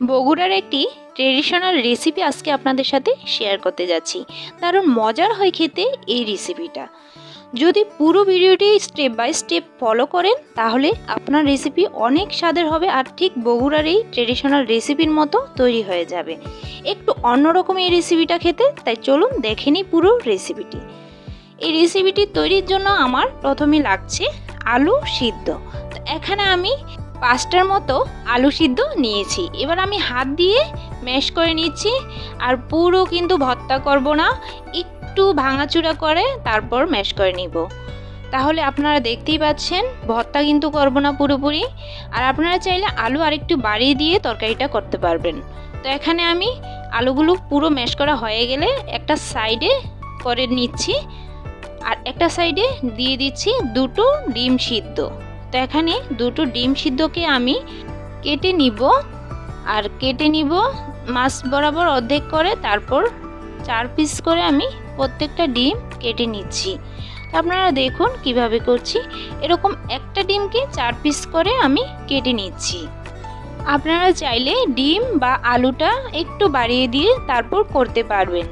বগুড়ার একটি traditional recipe আজকে আপনাদের সাথে শেয়ার করতে যাচ্ছি। দারুণ মজার হয় খেতে এই রেসিপিটা। যদি পুরো ভিডিওটি স্টেপ বাই স্টেপ ফলো করেন তাহলে আপনার রেসিপি অনেক স্বাদের হবে আর ঠিক বগুড়ার এই ট্রেডিশনাল রেসিপির মতো তৈরি হয়ে যাবে। একটু অন্যরকম এই রেসিপিটা খেতে, তাই চলুন দেখে নিই পুরো রেসিপিটি। এই রেসিপিটি তৈরির জন্য আমার প্রথমে লাগছে আলু সিদ্ধ। তো এখানে আমি 5টার মতো আলু সিদ্ধ নিয়েছি। এবার আমি হাত দিয়ে ম্যাশ করে নিচ্ছি, আর পুরো কিন্তু ভর্তা করব না, একটু ভাঙাচুরা করে তারপর ম্যাশ করে নিব। তাহলে আপনারা দেখতেই পাচ্ছেন ভর্তা কিন্তু করব না পুরোপুরি। আর আপনারা চাইলে আলু আরেকটু বাড়িয়ে দিয়ে তরকারিটা করতে পারবেন। তো এখানে আমি আলুগুলো পুরো ম্যাশ করা হয়ে গেলে একটা সাইডে করে নিচ্ছি, আর একটা সাইডে দিয়ে দিচ্ছি 2টো ডিম সিদ্ধ। তো এখানে 2টো ডিম সিদ্ধকে আমি কেটে নিব, আর কেটে নিব মাছ বরাবর অর্ধেক করে, তারপর 4 পিস করে আমি প্রত্যেকটা ডিম কেটে নিচ্ছি। তো আপনারা দেখুন কিভাবে করছি। এরকম একটা ডিমকে 4 পিস করে আমি কেটে নিচ্ছি। আপনারা চাইলে ডিম বা আলুটা একটু বাড়িয়ে দিয়ে তারপর করতে পারবেন।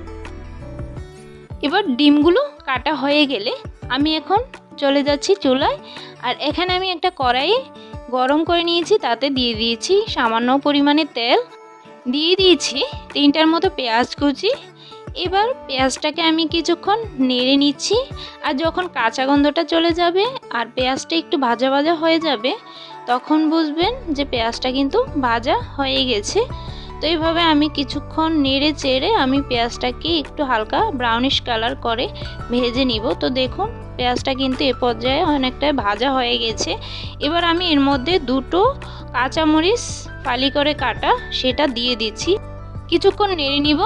এবার ডিমগুলো কাটা হয়ে গেলে আমি এখন চলে যাচ্ছি চুলায়। আর এখানে আমি একটা কড়াই গরম করে নিয়েছি, তাতে দিয়ে দিয়েছি সামান্য পরিমাণে তেল, দিয়ে দিয়েছি 3টার মতো পেঁয়াজ কুচি। এবার পেঁয়াজটাকে আমি কিছুক্ষণ নেড়ে নিচ্ছি, আর যখন কাঁচা গন্ধটা চলে যাবে আর পেঁয়াজটা একটু ভাজা ভাজা হয়ে যাবে তখন বুঝবেন যে পেঁয়াজটা কিন্তু ভাজা হয়ে গেছে। তো এইভাবে আমি কিছুক্ষণ নেড়ে চেড়ে আমি পেঁয়াজটাকে একটু হালকা ব্রাউনিশ কালার করে ভেজে নিব। তো দেখুন পেঁয়াজটা কিন্তু এ পর্যায়ে অনেকটাই ভাজা হয়ে গেছে। এবার আমি এর মধ্যে 2টো কাঁচামরিচ ফালি করে কাটা সেটা দিয়ে দিচ্ছি। কিছুক্ষণ নেড়ে নিব।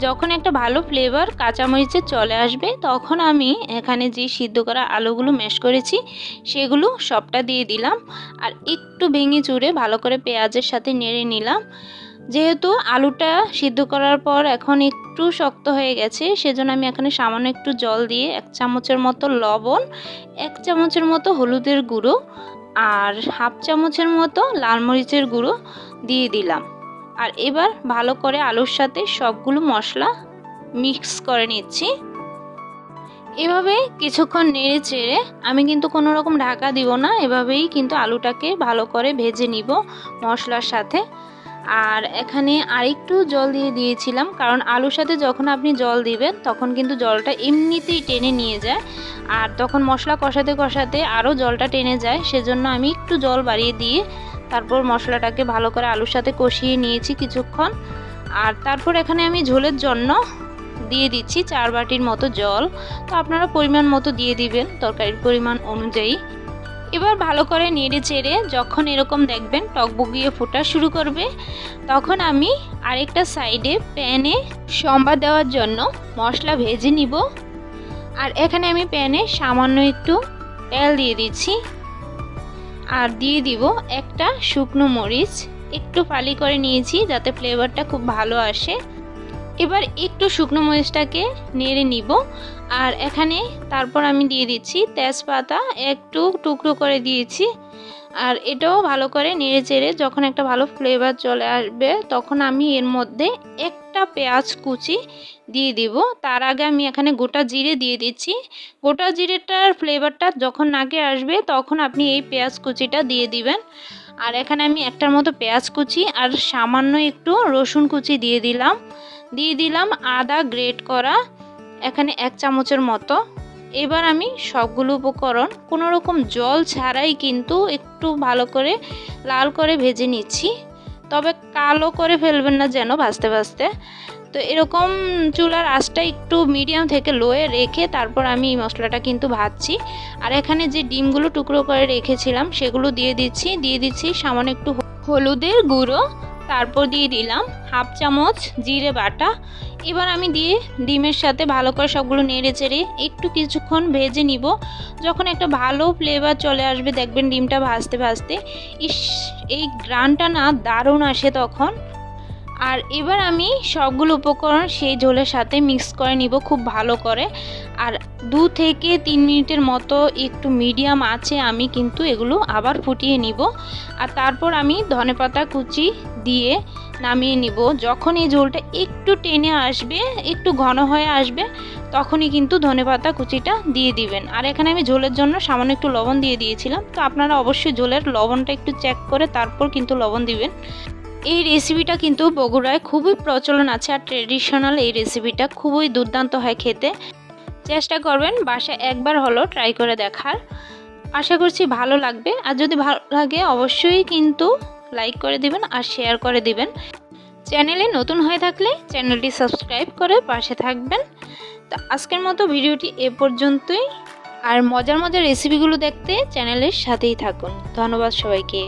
যখন একটা ভালো ফ্লেভার কাঁচামরিচে চলে আসবে তখন আমি এখানে যে সিদ্ধ করা আলুগুলো ম্যাশ করেছি সেগুলো সবটা দিয়ে দিলাম, আর একটু ভেঙে চুড়ে ভালো করে পেঁয়াজের সাথে নেড়ে নিলাম। যেহেতু আলুটা সিদ্ধ করার পর এখন একটু শক্ত হয়ে গেছে, সেজন্য আমি এখানে সামান্য একটু জল দিয়ে 1 চামচের মতো লবণ, 1 চামচের মতো হলুদের গুঁড়ো আর 1/2 চামচের মতো লাল মরিচের গুঁড়ো দিয়ে দিলাম। আর এবার ভালো করে আলুর সাথে সবগুলো মশলা মিক্স করে নিচ্ছি। এভাবে কিছুক্ষণ নেড়ে চেড়ে আমি কিন্তু কোনো রকম ঢাকা দিব না, এভাবেই কিন্তু আলুটাকে ভালো করে ভেজে নিব মশলার সাথে। আর এখানে আরেকটু জল দিয়ে দিয়েছিলাম, কারণ আলুর সাথে যখন আপনি জল দিবেন তখন কিন্তু জলটা এমনিতেই টেনে নিয়ে যায়, আর তখন মশলা কষাতে কষাতে আরও জলটা টেনে যায়। সেজন্য আমি একটু জল বাড়িয়ে দিয়ে তারপর মশলাটাকে ভালো করে আলুর সাথে কষিয়ে নিয়েছি কিছুক্ষণ। আর তারপর এখানে আমি ঝোলের জন্য দিয়ে দিচ্ছি 4 বাটির মতো জল। তো আপনারা পরিমাণ মতো দিয়ে দিবেন তরকারির পরিমাণ অনুযায়ী। এবার ভালো করে নেড়ে চেড়ে যখন এরকম দেখবেন টকবগিয়ে ফোটা শুরু করবে তখন আমি আরেকটা সাইডে প্যানে সম্বার দেওয়ার জন্য মশলা ভেজে নিব। আর এখানে আমি প্যানে সামান্য একটু তেল দিয়ে দিচ্ছি, আর দিয়ে দিব একটা শুকনো মরিচ, একটু ফালি করে নিয়েছি যাতে ফ্লেভারটা খুব ভালো আসে। এবার একটু শুকনো মরিচটাকে নেড়ে নিব। আর এখানে তারপর আমি দিয়ে দিচ্ছি তেজপাতা, একটু টুকরো করে দিয়েছি। আর এটাও ভালো করে নেড়ে চেড়ে যখন একটা ভালো ফ্লেভার চলে আসবে তখন আমি এর মধ্যে একটা পেঁয়াজ কুচি দিয়ে দিব। তার আগে আমি এখানে গোটা জিরে দিয়ে দিচ্ছি। গোটা জিরেটার ফ্লেভারটা যখন নাকে আসবে তখন আপনি এই পেঁয়াজ কুচিটা দিয়ে দিবেন। আর এখানে আমি একটার মতো পেঁয়াজ কুচি আর সামান্য একটু রসুন কুচি দিয়ে দিলাম আদা গ্রেট করা এখানে 1 চামচের মতো। এবার আমি সবগুলো উপকরণ কোনো রকম জল ছাড়াই কিন্তু একটু ভালো করে লাল করে ভেজে নিচ্ছি, তবে কালো করে ফেলবেন না যেন ভাজতে ভাজতে। তো এরকম চুলার আঁচটা একটু মিডিয়াম থেকে লোয়ে রেখে তারপর আমি এই মশলাটা কিন্তু ভাজছি। আর এখানে যে ডিমগুলো টুকরো করে রেখেছিলাম সেগুলো দিয়ে দিচ্ছি সামান্য একটু হলুদের গুঁড়ো, তারপর দিয়ে দিলাম 1/2 চামচ জিরে বাটা। এবার আমি দিয়ে ডিমের সাথে ভালো করে সবগুলো নেড়ে চেড়ে একটু কিছুক্ষণ ভেজে নিব। যখন একটা ভালো ফ্লেভার চলে আসবে দেখবেন ডিমটা ভাজতে ভাজতে এই গ্রানটা না দারুণ আসে তখন। আর এবার আমি সবগুলো উপকরণ সেই ঝোলের সাথে মিক্স করে নিব খুব ভালো করে। আর 2 থেকে 3 মিনিটের মতো একটু মিডিয়াম আঁচে আমি কিন্তু এগুলো আবার ফুটিয়ে নিব। আর তারপর আমি ধনেপাতা কুচি দিয়ে নামিয়ে নিব। যখন এই ঝোলটা একটু টেনে আসবে, একটু ঘন হয়ে আসবে, তখনই কিন্তু ধনেপাতা কুচিটা দিয়ে দিবেন। আর এখানে আমি ঝোলের জন্য সামান্য একটু লবণ দিয়ে দিয়েছিলাম, তো আপনারা অবশ্যই ঝোলের লবণটা একটু চেক করে তারপর কিন্তু লবণ দিবেন। এই রেসিপিটা কিন্তু বগুড়ায় খুবই প্রচলন আছে, আর ট্রেডিশনাল এই রেসিপিটা খুবই দুর্দান্ত হয় খেতে। চেষ্টা করবেন বাসায় একবার হলো ট্রাই করে দেখার। আশা করছি ভালো লাগবে। আর যদি ভালো লাগে অবশ্যই কিন্তু লাইক করে দিবেন আর শেয়ার করে দিবেন। চ্যানেলে নতুন হয়ে থাকলে চ্যানেলটি সাবস্ক্রাইব করে পাশে থাকবেন। তো আজকের মতো ভিডিওটি এ পর্যন্তই। আর মজার মজার রেসিপিগুলো দেখতে চ্যানেলের সাথেই থাকুন। ধন্যবাদ সবাইকে।